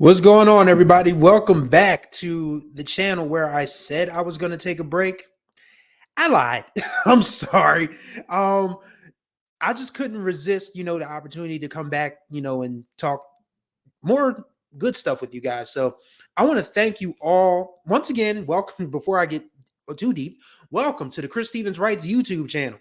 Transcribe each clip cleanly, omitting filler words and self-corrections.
What's going on, everybody? Welcome back to the channel where I said I was going to take a break. I lied. I'm sorry. I just couldn't resist, the opportunity to come back, and talk more good stuff with you guys. So I want to thank you all once again. Welcome. Before I get too deep, welcome to the Chris Stevens Writes YouTube channel.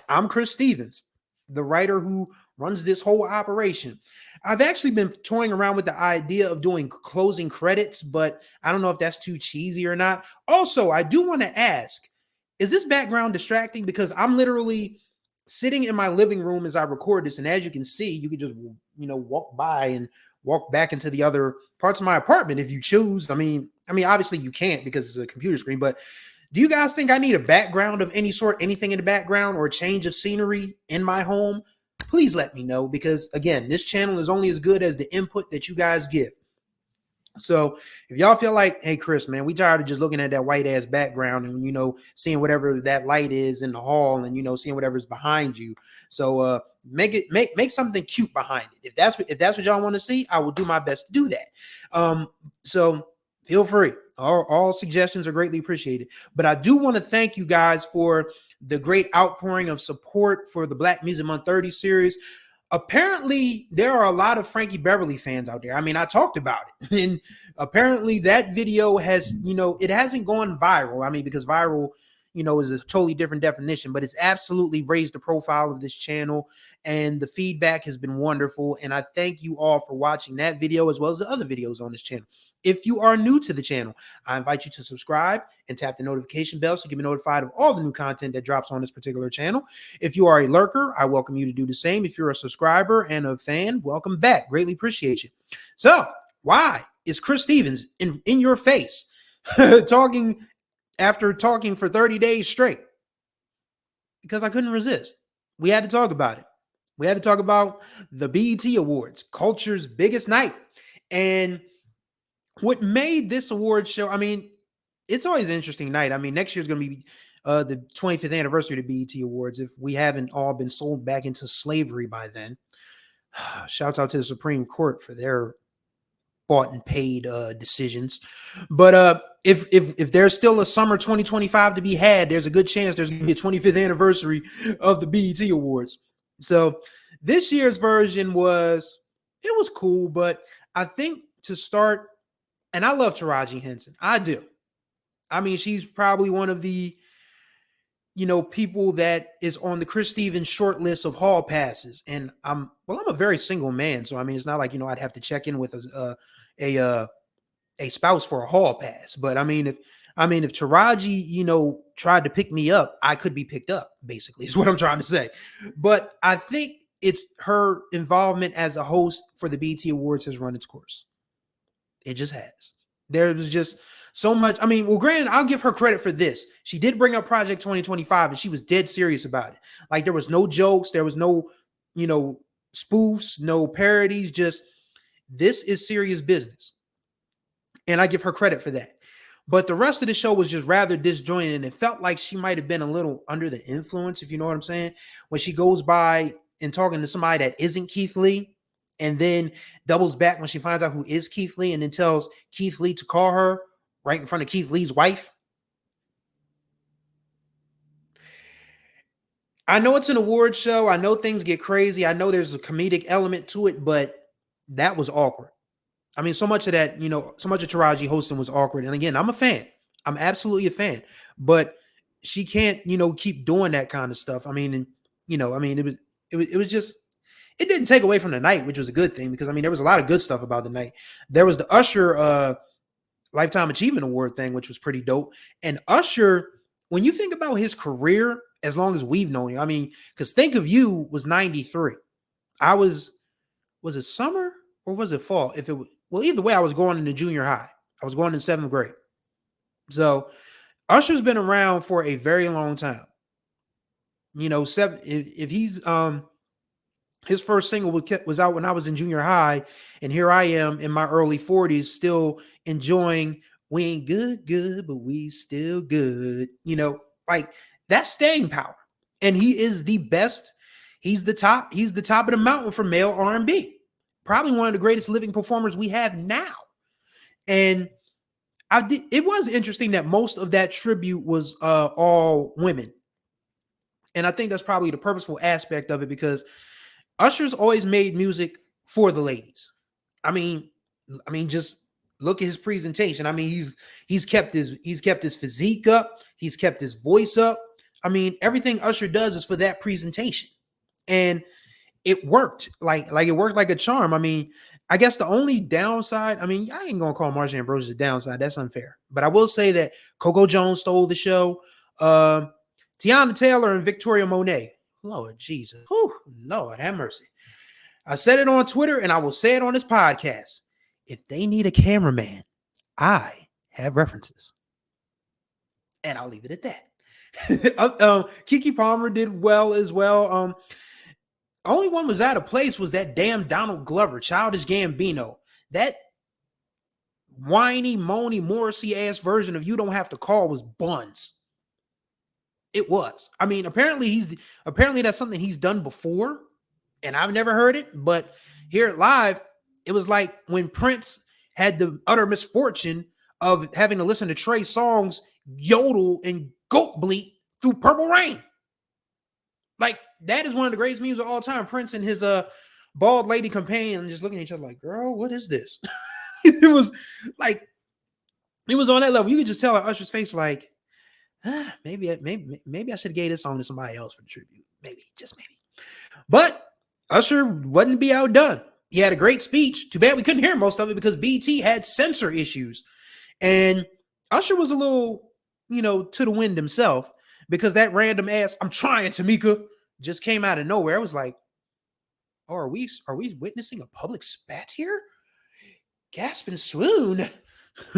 I'm Chris Stevens, the writer who runs this whole operation. I've actually been toying around with the idea of doing closing credits, but I don't know if that's too cheesy or not. Also, I do want to ask, is this background distracting? Because I'm literally sitting in my living room as I record this, and as you can see, you can just, walk by and walk back into the other parts of my apartment if you choose. I mean, obviously you can't because it's a computer screen, but do you guys think I need a background of any sort, anything in the background, or a change of scenery in my home? Please let me know, because again, this channel is only as good as the input that you guys give. So if y'all feel like, hey, Chris, man, we tired of just looking at that white ass background and, seeing whatever that light is in the hall and, seeing whatever's behind you. So make something cute behind it. If that's what y'all want to see, I will do my best to do that. So feel free. All suggestions are greatly appreciated. But I do want to thank you guys for the great outpouring of support for the Black Music Month 30 series. Apparently, there are a lot of Frankie Beverly fans out there. I mean, I talked about it. And apparently that video has, it hasn't gone viral. I mean, because viral, is a totally different definition, but it's absolutely raised the profile of this channel. And the feedback has been wonderful. And I thank you all for watching that video as well as the other videos on this channel. If you are new to the channel, I invite you to subscribe and tap the notification bell so you can be notified of all the new content that drops on this particular channel. If you are a lurker, I welcome you to do the same. If you're a subscriber and a fan, welcome back. Greatly appreciate you. So why is Chris Stevens in your face talking after talking for 30 days straight? Because I couldn't resist. We had to talk about it. We had to talk about the BET Awards, culture's biggest night. And what made this award show, I mean, it's always an interesting night. I mean, next year's going to be the 25th anniversary of the BET Awards, if we haven't all been sold back into slavery by then. Shouts out to the Supreme Court for their bought and paid decisions. But if there's still a summer 2025 to be had, there's a good chance there's going to be a 25th anniversary of the BET Awards. So this year's version was cool, but I think to start, and I love Taraji Henson. I do. I mean, she's probably one of the, people that is on the Chris Stevens short list of hall passes. And I'm a very single man. So, I mean, it's not like, I'd have to check in with a spouse for a hall pass. But I mean, if Taraji, tried to pick me up, I could be picked up, basically, is what I'm trying to say. But I think it's her involvement as a host for the BET Awards has run its course. It just has. There was just so much. I mean, well, granted, I'll give her credit for this. She did bring up Project 2025 and she was dead serious about it. Like, there was no jokes. There was no, spoofs, no parodies. Just, this is serious business. And I give her credit for that. But the rest of the show was just rather disjointed. And it felt like she might have been a little under the influence, if you know what I'm saying. When she goes by and talking to somebody that isn't Keith Lee, and then doubles back when she finds out who is Keith Lee, and then tells Keith Lee to call her right in front of Keith Lee's wife. I know it's an award show. I know things get crazy. I know there's a comedic element to it, but that was awkward. I mean, so much of that, so much of Taraji hosting was awkward. And again, I'm a fan. I'm absolutely a fan. But she can't, keep doing that kind of stuff. I mean, it was just, it didn't take away from the night, which was a good thing, because I mean, there was a lot of good stuff about the night. There was the Usher Lifetime Achievement Award thing, which was pretty dope. And Usher, when you think about his career, as long as we've known him, I mean, because Think of You was 93. Was it summer or was it fall? Either way, I was going into junior high. I was going in 7th grade. So Usher's been around for a very long time. If he's his first single was out when I was in junior high, and here I am in my early 40s still enjoying We Ain't Good, but we still good. Like, that's staying power. And he is the best. He's the top of the mountain for male R&B. Probably one of the greatest living performers we have now. And it was interesting that most of that tribute was all women. And I think that's probably the purposeful aspect of it, because Usher's always made music for the ladies. I mean, just look at his presentation. I mean, he's kept his physique up, he's kept his voice up. I mean, everything Usher does is for that presentation. And it worked. Like it worked like a charm. I mean, I guess the only downside, I mean, I ain't gonna call Marsha Ambrosius a downside. That's unfair. But I will say that Coco Jones stole the show. Tiana Taylor and Victoria Monet. Lord Jesus. Whew, Lord have mercy. I said it on Twitter and I will say it on this podcast. If they need a cameraman, I have references. And I'll leave it at that. Keke Palmer did well as well. Only one was out of place was that damn Donald Glover, Childish Gambino. That whiny, moany, Morrissey ass version of "You Don't Have to Call" was buns. It was. I mean, apparently that's something he's done before, and I've never heard it. But here at live, it was like when Prince had the utter misfortune of having to listen to Trey Songz yodel and goat bleat through Purple Rain. Like, that is one of the greatest memes of all time. Prince and his bald lady companion just looking at each other like, girl, what is this? It was like, it was on that level. You could just tell on Usher's face, like, maybe I should have gave this song to somebody else for the tribute. Maybe, just maybe. But Usher wasn't to be outdone. He had a great speech. Too bad we couldn't hear most of it because BT had censor issues. And Usher was a little, to the wind himself, because that random ass, I'm trying, Tamika, just came out of nowhere. I was like, oh, are we witnessing a public spat here? Gasp and swoon.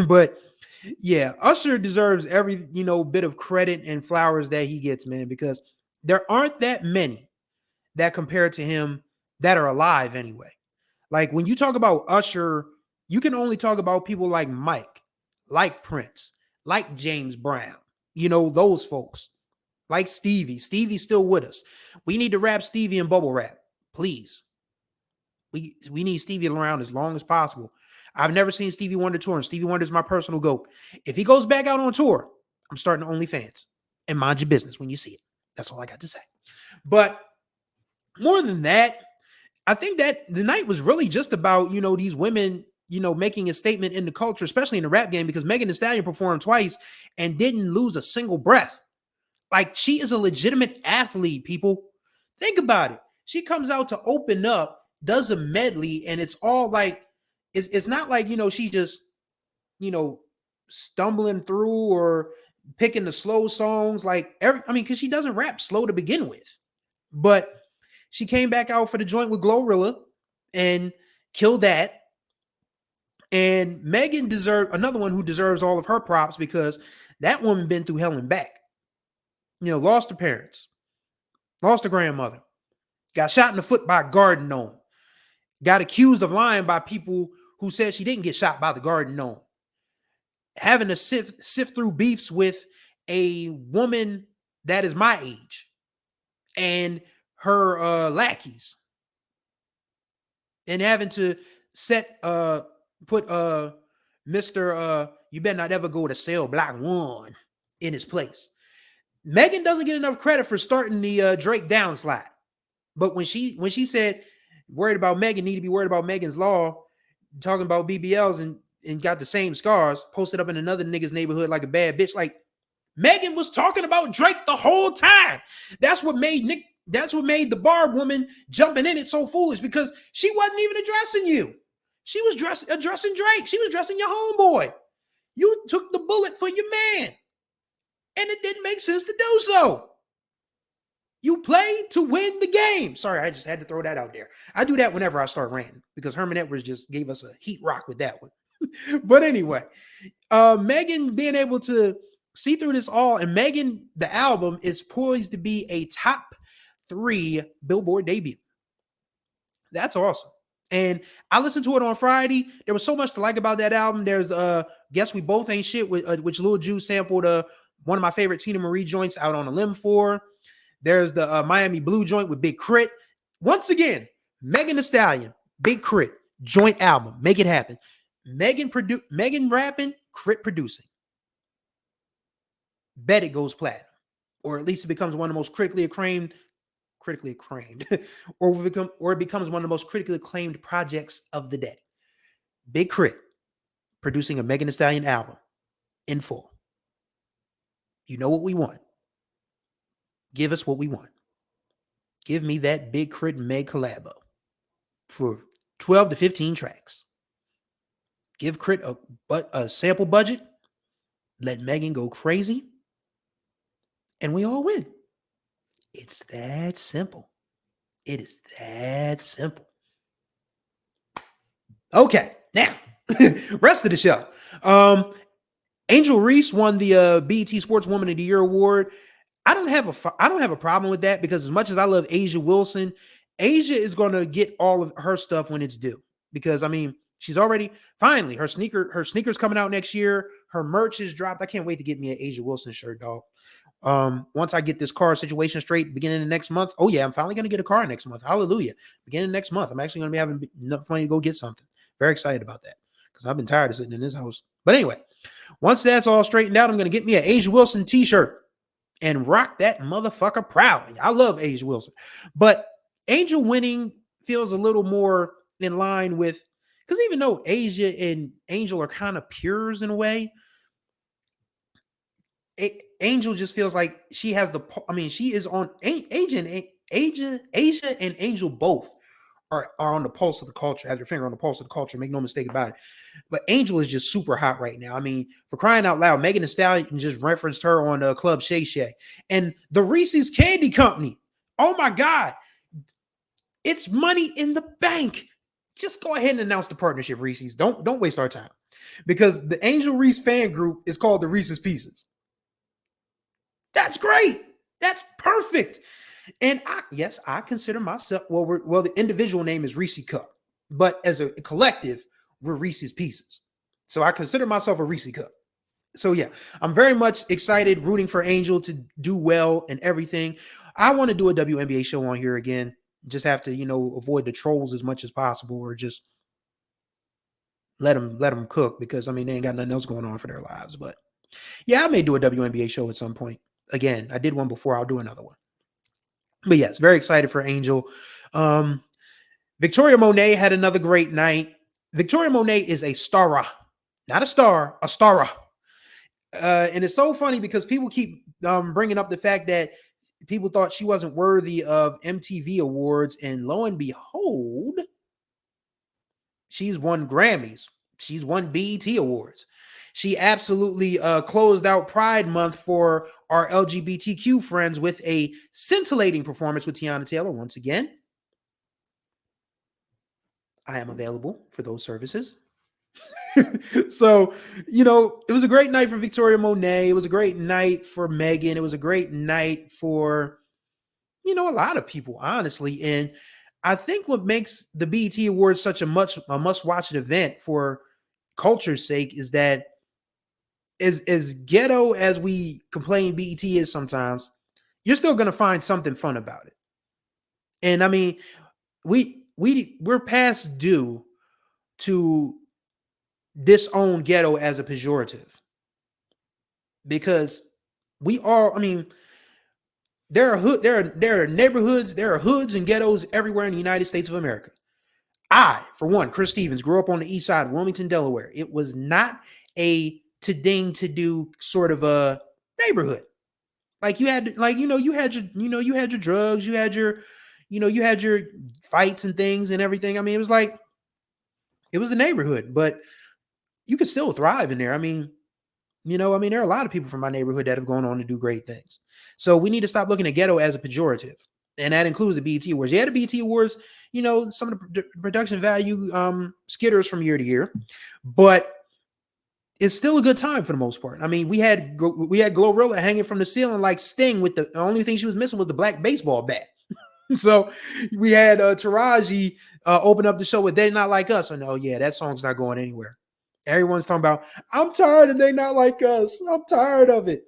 But yeah, Usher deserves every, bit of credit and flowers that he gets, man, because there aren't that many that compare to him that are alive anyway. Like, when you talk about Usher, you can only talk about people like Mike, like Prince, like James Brown, those folks. Like Stevie. Stevie's still with us. We need to rap Stevie and bubble wrap, please. We need Stevie around as long as possible. I've never seen Stevie Wonder tour, and Stevie Wonder is my personal GOAT. If he goes back out on tour, I'm starting OnlyFans. And mind your business when you see it. That's all I got to say. But more than that, I think that the night was really just about, these women, making a statement in the culture, especially in the rap game, because Megan Thee Stallion performed twice and didn't lose a single breath. Like, she is a legitimate athlete, people. Think about it. She comes out to open up, does a medley, and it's all like, it's not like, she just, stumbling through or picking the slow songs. Like, because she doesn't rap slow to begin with. But she came back out for the joint with Glorilla and killed that. And Megan another one who deserves all of her props, because that woman been through hell and back. Lost her parents, lost her grandmother, got shot in the foot by a garden gnome, got accused of lying by people who said she didn't get shot by the garden gnome, having to sift through beefs with a woman that is my age and her lackeys, and having to put Mr. You better not ever go to Cell Block 1 in his place. Megan doesn't get enough credit for starting the Drake downslide. But when she said worried about Megan, need to be worried about Megan's Law, talking about BBLs and got the same scars, posted up in another nigga's neighborhood like a bad bitch. Like, Megan was talking about Drake the whole time. That's what made the Barb woman jumping in it so foolish, because she wasn't even addressing you. She was addressing Drake. She was addressing your homeboy. You took the bullet for your man. And it didn't make sense to do so. You play to win the game. Sorry, I just had to throw that out there. I do that whenever I start ranting, because Herman Edwards just gave us a heat rock with that one. But anyway, Megan being able to see through this all, and Megan, the album, is poised to be a top 3 Billboard debut. That's awesome. And I listened to it on Friday. There was so much to like about that album. There's Guess We Both Ain't Shit, which Lil Juice sampled one of my favorite Tina Marie joints, Out on a Limb for. There's the Miami Blue joint with Big Crit. Once again, Megan Thee Stallion, Big Crit, joint album. Make it happen. Megan rapping, Crit producing. Bet it goes platinum, or at least it becomes one of the most critically acclaimed, or it becomes one of the most critically acclaimed projects of the day. Big Crit producing a Megan Thee Stallion album in full. You know what we want. Give us what we want. Give me that Big Crit and Meg collabo for 12 to 15 tracks. Give Crit a sample budget. Let Megan go crazy. And we all win. It's that simple. It is that simple. Okay, now, rest of the show. Angel Reese won the BET Sportswoman of the Year award. I don't have a problem with that, because as much as I love Asia Wilson, Asia is going to get all of her stuff when it's due. Because I mean, she's already finally her sneakers coming out next year. Her merch is dropped. I can't wait to get me an Asia Wilson shirt, dog. Once I get this car situation straight, beginning of next month. Oh yeah, I'm finally going to get a car next month. Hallelujah! Beginning of next month, I'm actually going to be having enough money to go get something. Very excited about that, because I've been tired of sitting in this house. But anyway, once that's all straightened out, I'm going to get me an Asia Wilson t-shirt and rock that motherfucker proudly. I love Asia Wilson. But Angel winning feels a little more in line with, because even though Asia and Angel are kind of peers in a way, Angel just feels like she has she is on Asia and Angel both are on the pulse of the culture, has your finger on the pulse of the culture, make no mistake about it. But Angel is just super hot right now. I mean, for crying out loud, Megan Thee Stallion just referenced her on Club Shay Shay. And the Reese's Candy Company. Oh my God. It's money in the bank. Just go ahead and announce the partnership, Reese's. Don't waste our time. Because the Angel Reese fan group is called the Reese's Pieces. That's great. That's perfect. And I consider myself, the individual name is Reese Cup, but as a collective, we're Reese's Pieces. So I consider myself a Reese Cup. So yeah, I'm very much excited, rooting for Angel to do well and everything. I want to do a WNBA show on here again. Just have to, avoid the trolls as much as possible, or just let them cook, because I mean, they ain't got nothing else going on for their lives. But yeah, I may do a WNBA show at some point. Again, I did one before. I'll do another one. But yes, very excited for Angel. Victoria Monet had another great night. Victoria Monet is a stara, not a star, a stara. And it's so funny because people keep bringing up the fact that people thought she wasn't worthy of MTV awards. And lo and behold, she's won Grammys. She's won BET awards. She absolutely closed out Pride Month for our LGBTQ friends with a scintillating performance with Tiana Taylor. Once again, I am available for those services. So, it was a great night for Victoria Monet. It was a great night for Megan. It was a great night for, a lot of people, honestly. And I think what makes the BET Awards such a must-watch event for culture's sake is that as ghetto as we complain BET is sometimes, you're still going to find something fun about it. And I mean, we're past due to disown ghetto as a pejorative, because there are neighborhoods, there are hoods and ghettos everywhere in the United States of America. I, for one, Chris Stevens, grew up on the east side of Wilmington, Delaware. It was not a to-do sort of a neighborhood. Like you had your drugs, you had your fights and things and everything. I mean, it was a neighborhood, but you could still thrive in there. I mean, there are a lot of people from my neighborhood that have gone on to do great things. So we need to stop looking at ghetto as a pejorative. And that includes the BET Awards. Yeah, the BET Awards, some of the production value skitters from year to year, but it's still a good time for the most part. I mean, we had Glorilla hanging from the ceiling like Sting, with the only thing she was missing was the black baseball bat. So we had Taraji open up the show with "They Not Like Us." And oh yeah, that song's not going anywhere. Everyone's talking about, I'm tired of "They Not Like Us. I'm tired of it."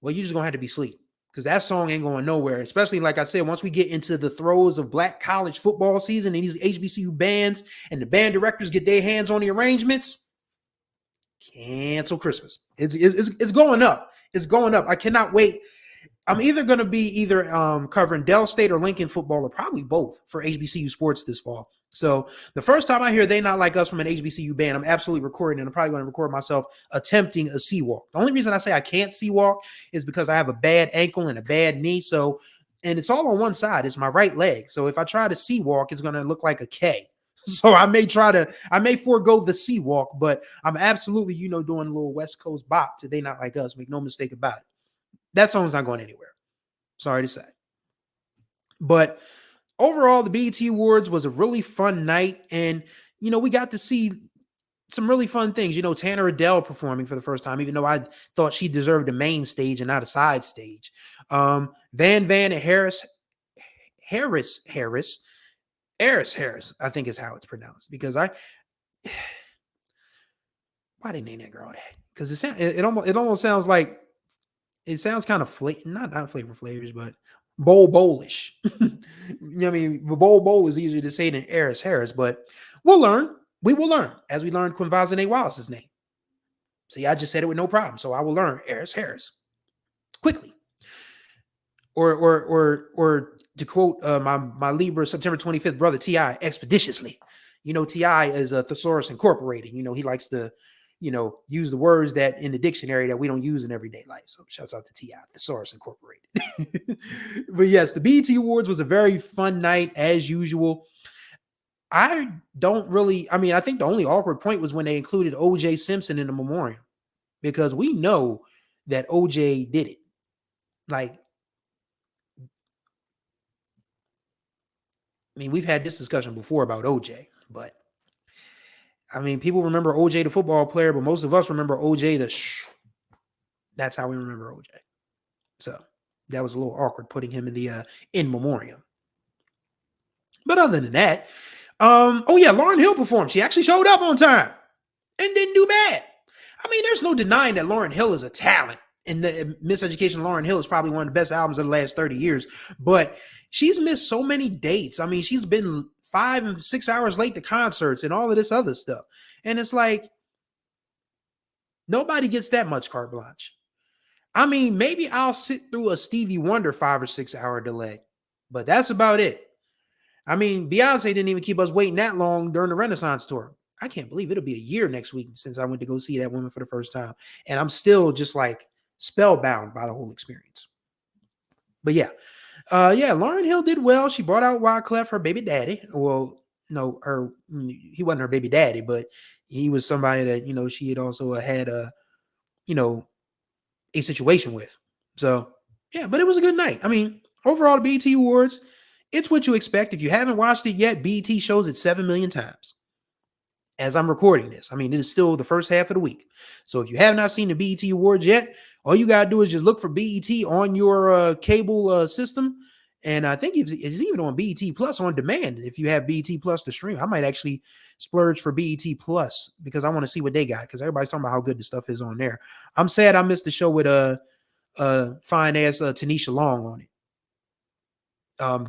Well, you're just gonna have to be asleep, because that song ain't going nowhere. Especially, like I said, once we get into the throes of Black college football season and these HBCU bands and the band directors get their hands on the arrangements, cancel Christmas. It's going up. It's going up. I cannot wait. I'm either going to be covering Dell State or Lincoln football, or probably both for HBCU sports this fall. So the first time I hear They Not Like Us from an HBCU band, I'm absolutely recording, and I'm probably going to record myself attempting a sea walk. The only reason I say I can't sea walk is because I have a bad ankle and a bad knee. So, and it's all on one side. It's my right leg. So if I try to sea walk, it's going to look like a K. So I may forego the sea walk, but I'm absolutely, doing a little West Coast bop to They Not Like Us. Make no mistake about it. That song's not going anywhere. Sorry to say. But overall, the BET Awards was a really fun night. And, we got to see some really fun things. Tanner Adele performing for the first time, even though I thought she deserved a main stage and not a side stage. Van and Harris, I think is how it's pronounced. Because why they name that girl that? Because it almost sounds like, it sounds kind of not Flavor Flavors, but bowlish. Bowl is easier to say than Harris, but we'll learn. We will learn as we learn Quinvazane Wallace's name. See, I just said it with no problem, so I will learn Harris quickly. Or to quote my Libra September 25th brother T.I. expeditiously. T.I. is a Thesaurus Incorporated. He likes to use the words that in the dictionary that we don't use in everyday life. So shouts out to T.I., Thesaurus Incorporated. But yes, the BET Awards was a very fun night as usual. I think the only awkward point was when they included O.J. Simpson in the memoriam, because we know that O.J. did it. We've had this discussion before about O.J., but people remember O.J. the football player, but most of us remember O.J. That's how we remember O.J. So that was a little awkward putting him in the in memoriam. But other than that, Lauryn Hill performed. She actually showed up on time and didn't do bad. There's no denying that Lauryn Hill is a talent. And the Miseducation Lauryn Hill is probably one of the best albums of the last 30 years. But she's missed so many dates. She's been 5 and 6 hours late to concerts and all of this other stuff. And it's like, nobody gets that much carte blanche. Maybe I'll sit through a Stevie Wonder 5 or 6 hour delay, but that's about it. Beyonce didn't even keep us waiting that long during the Renaissance tour. I can't believe it'll be a year next week since I went to go see that woman for the first time. And I'm still just like spellbound by the whole experience. But Lauryn Hill did well. She brought out Wyclef, her baby daddy. Well, no, he wasn't her baby daddy, but he was somebody that, she had also had a situation with. So, but it was a good night. Overall, the BET Awards, it's what you expect. If you haven't watched it yet, BET shows it 7 million times. As I'm recording this, it is still the first half of the week. So if you have not seen the BET Awards yet, all you got to do is just look for BET on your cable system. And I think it's even on BET Plus on demand. If you have BET Plus to stream, I might actually splurge for BET Plus because I want to see what they got, because everybody's talking about how good the stuff is on there. I'm sad I missed the show with fine ass Tanisha Long on it.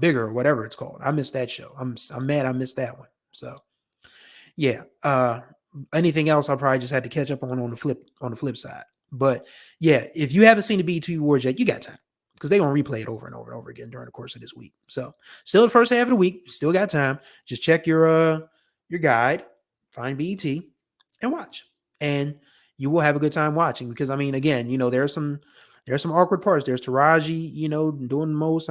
Bigger or whatever it's called. I missed that show. I'm mad I missed that one. So anything else I probably just had to catch up on the flip side. But if you haven't seen the BET Awards yet, you got time, because they're going to replay it over and over and over again during the course of this week. So still the first half of the week, still got time. Just check your guide, find BET, and watch. And you will have a good time watching, because again, there's some awkward parts. There's Taraji, doing the most.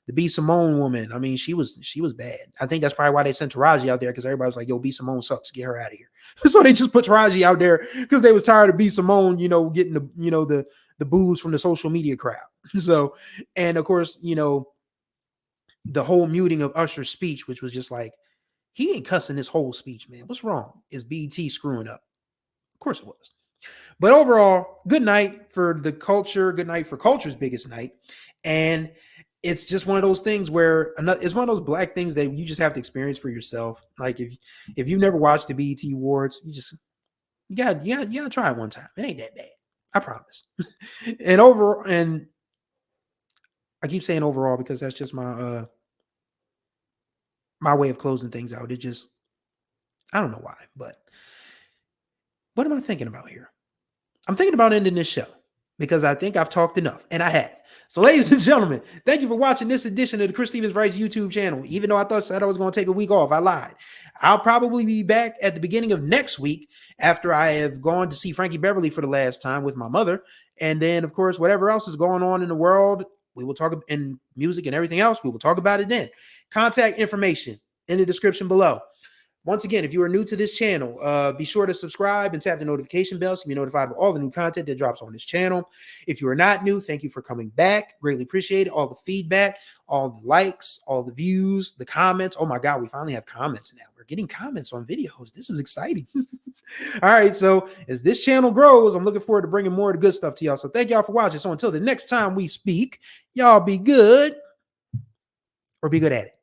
The B. Simone woman, she was bad. I think that's probably why they sent Taraji out there, because everybody was like, yo, B. Simone sucks, get her out of here. So they just put Taraji out there because they was tired of B. Simone, getting the boos from the social media crowd. So, and of course, the whole muting of Usher's speech, which was just like, he ain't cussing this whole speech, man. What's wrong? Is BET screwing up? Of course it was. But overall, good night for the culture. Good night for culture's biggest night. And it's just one of those things where it's one of those black things that you just have to experience for yourself. Like if you've never watched the BET Awards, you gotta try it one time. It ain't that bad, I promise. And I keep saying overall because that's just my way of closing things out. It just, I don't know why, but what am I thinking about here? I'm thinking about ending this show because I think I've talked enough, and I have. So, ladies and gentlemen, thank you for watching this edition of the Chris Stevens Writes YouTube channel. Even though I said I was going to take a week off, I lied. I'll probably be back at the beginning of next week after I have gone to see Frankie Beverly for the last time with my mother. And then, of course, whatever else is going on in the world, we will talk in music and everything else. We will talk about it then. Contact information in the description below. Once again, if you are new to this channel, be sure to subscribe and tap the notification bell so you be notified of all the new content that drops on this channel. If you are not new, thank you for coming back. Greatly appreciate it. All the feedback, all the likes, all the views, the comments. Oh my God, we finally have comments now. We're getting comments on videos. This is exciting. All right, so as this channel grows, I'm looking forward to bringing more of the good stuff to y'all. So thank y'all for watching. So until the next time we speak, y'all be good or be good at it.